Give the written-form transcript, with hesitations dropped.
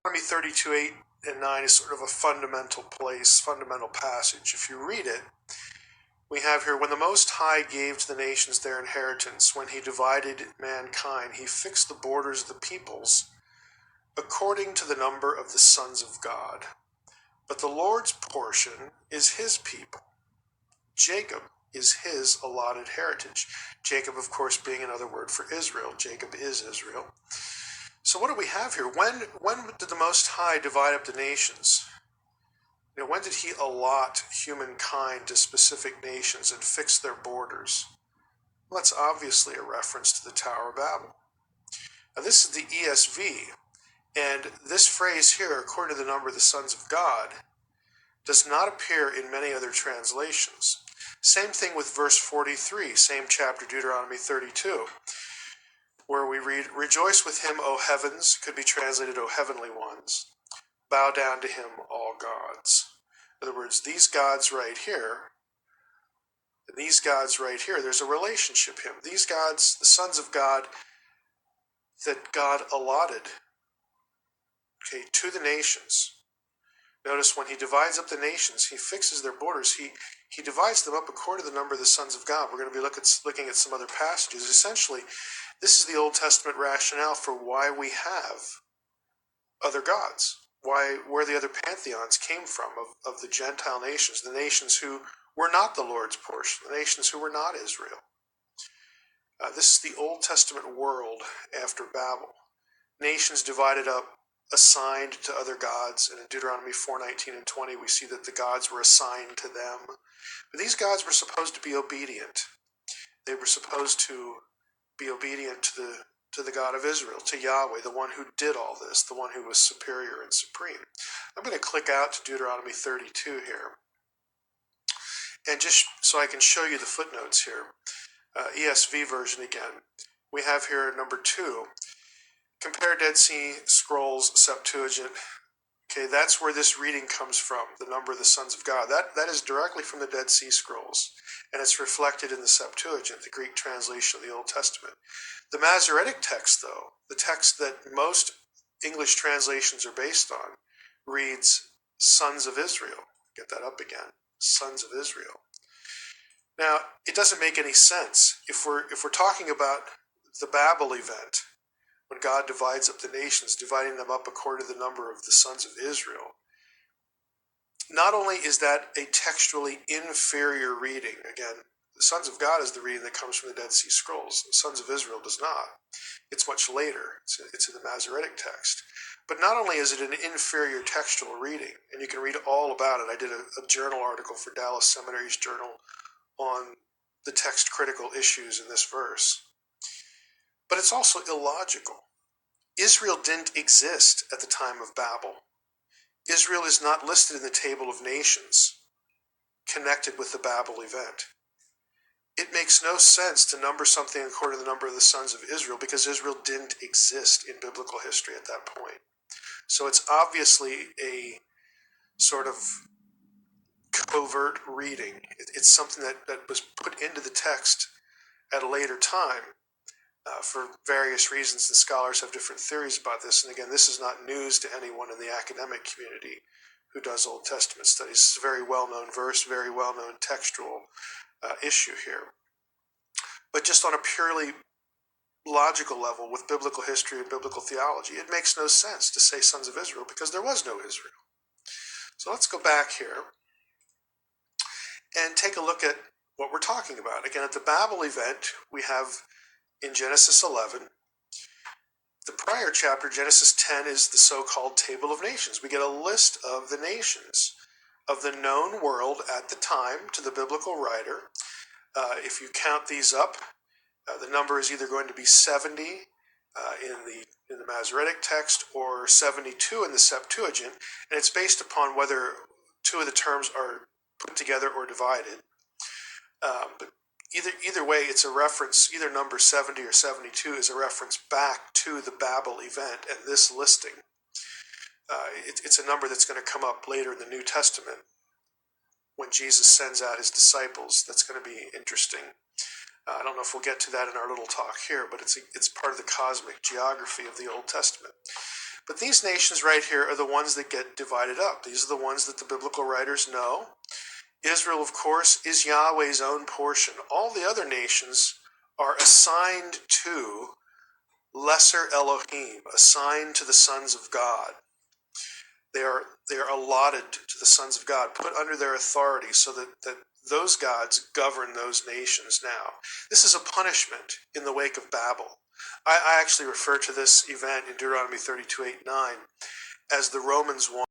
Deuteronomy 32, 8 and 9 is sort of a fundamental passage. If you read it, we have here, when the Most High gave to the nations their inheritance, when he divided mankind, he fixed the borders of the peoples according to the number of the sons of God. But the Lord's portion is his people. Jacob is his allotted heritage. Jacob, of course, being another word for Israel. Jacob is Israel. So what do we have here? When did the Most High divide up the nations? When did he allot humankind to specific nations and fix their borders? Well, that's obviously a reference to the Tower of Babel. Now, this is the ESV, and this phrase here, according to the number of the sons of God, does not appear in many other translations. Same thing with verse 43, same chapter, Deuteronomy 32, where we read, "Rejoice with him, O heavens," could be translated, "O heavenly ones. Bow down to him, all gods." In other words, these gods right here, there's a relationship here. These gods, the sons of God, that God allotted, to the nations. Notice when he divides up the nations, he fixes their borders. He divides them up according to the number of the sons of God. We're going to be looking at some other passages. Essentially, this is the Old Testament rationale for why we have other gods, where the other pantheons came from of the Gentile nations, the nations who were not the Lord's portion, the nations who were not Israel. This is the Old Testament world after Babel. Nations divided up, assigned to other gods, and in Deuteronomy 4:19 and 20 we see that the gods were assigned to them. But these gods were supposed to be obedient. They were supposed to be obedient to the God of Israel, to Yahweh, the one who did all this, the one who was superior and supreme. I'm going to click out to Deuteronomy 32 here, and just so I can show you the footnotes here. ESV version again. We have here number 2. Compare Dead Sea Scrolls Septuagint. Okay, that's where this reading comes from, the number of the sons of God. That is directly from the Dead Sea Scrolls, and it's reflected in the Septuagint, the Greek translation of the Old Testament. The Masoretic text, though, the text that most English translations are based on, reads sons of Israel. Get that up again, sons of Israel. Now, it doesn't make any sense. If we're talking about the Babel event, when God divides up the nations, dividing them up according to the number of the sons of Israel, not only is that a textually inferior reading, again, the sons of God is the reading that comes from the Dead Sea Scrolls. The sons of Israel does not. It's much later. It's in the Masoretic text. But not only is it an inferior textual reading, and you can read all about it. I did a journal article for Dallas Seminary's journal on the text critical issues in this verse. But it's also illogical. Israel didn't exist at the time of Babel. Israel is not listed in the table of nations connected with the Babel event. It makes no sense to number something according to the number of the sons of Israel because Israel didn't exist in biblical history at that point. So it's obviously a sort of covert reading. It's something that was put into the text at a later time for various reasons. The scholars have different theories about this. And again, this is not news to anyone in the academic community who does Old Testament studies. It's a very well-known verse, very well-known textual issue here. But just on a purely logical level with biblical history and biblical theology, it makes no sense to say sons of Israel because there was no Israel. So let's go back here and take a look at what we're talking about. Again, at the Babel event, we have in Genesis 11, the prior chapter, Genesis 10, is the so-called Table of Nations. We get a list of the nations of the known world at the time to the biblical writer. If you count these up, the number is either going to be 70 in the Masoretic text or 72 in the Septuagint, and it's based upon whether two of the terms are put together or divided. But either way, it's a reference. Either number 70 or 72 is a reference back to the Babel event and this listing. It's a number that's going to come up later in the New Testament when Jesus sends out his disciples. That's going to be interesting. I don't know if we'll get to that in our little talk here, but it's part of the cosmic geography of the Old Testament. But these nations right here are the ones that get divided up. These are the ones that the biblical writers know. Israel, of course, is Yahweh's own portion. All the other nations are assigned to lesser Elohim, assigned to the sons of God. They are allotted to the sons of God, put under their authority so that those gods govern those nations now. This is a punishment in the wake of Babel. I actually refer to this event in Deuteronomy 32:8-9 as the Romans